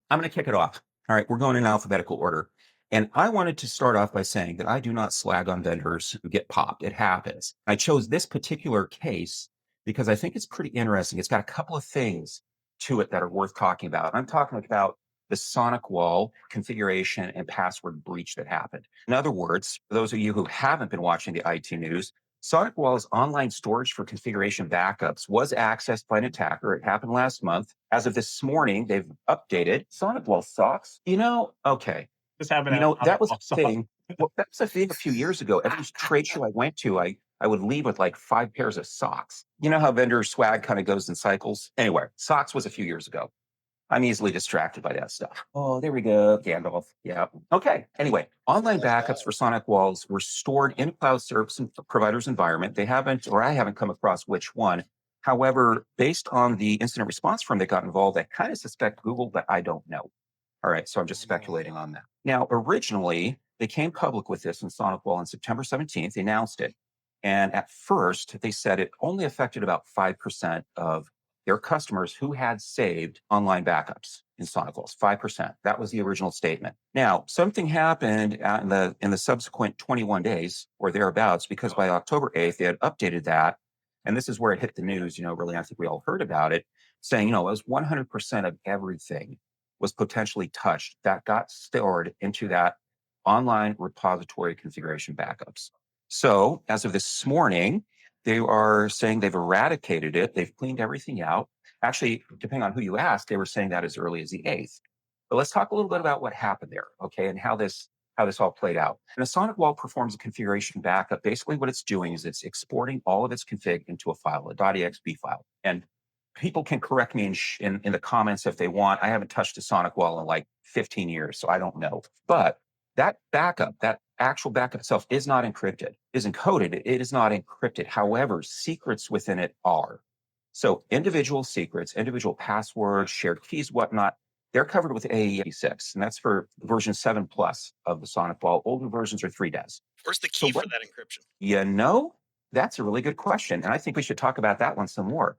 I'm going to kick it off. All right, we're going in alphabetical order. And I wanted to start off by saying that I do not slag on vendors who get popped. It happens. I chose this particular case because I think it's pretty interesting. It's got a couple of things to it that are worth talking about. I'm talking about the Sonicwall configuration and password breach that happened. In other words, for those of you who haven't been watching the IT news, SonicWall's online storage for configuration backups was accessed by an attacker. It happened last month. As of this morning, they've updated SonicWall socks. Okay. Just having a That was off a sauce. thing. Well, that was a thing a few years ago. Every trade show I went to, I would leave with like 5 pairs of socks. You know how vendor swag kind of goes in cycles? Anyway, socks was a few years ago. I'm easily distracted by that stuff. Oh, there we go. Gandalf. Yeah. Okay. Anyway, online backups for Sonic Walls were stored in a cloud service and provider's environment. They haven't, or I haven't come across which one. However, based on the incident response firm that got involved, I kind of suspect Google, but I don't know. All right. So I'm just speculating on that. Now, originally, they came public with this in SonicWall on September 17th. They announced it. And at first, they said it only affected about 5% of their customers who had saved online backups in SonicWalls. 5%. That was the original statement. Now, something happened in the subsequent 21 days or thereabouts, because by October 8th, they had updated that. And this is where it hit the news, really, I think we all heard about it, saying, it was 100% of everything was potentially touched that got stored into that online repository configuration backups. So as of this morning, they are saying they've eradicated it. They've cleaned everything out. Actually, depending on who you ask, they were saying that as early as the 8th. But let's talk a little bit about what happened there, okay, and how this all played out. And a SonicWall performs a configuration backup. Basically, what it's doing is it's exporting all of its config into a file, a .exp file. And people can correct me in the comments if they want. I haven't touched a SonicWall in like 15 years, so I don't know. But that backup, that actual backup itself is not encrypted, is encoded. It is not encrypted. However, secrets within it are. So individual secrets, individual passwords, shared keys, whatnot, they're covered with AE86, and that's for version 7 plus of the SonicWall. Older versions are 3DES. Where's the So key for that encryption? you know, that's a really good question. And I think we should talk about that one some more.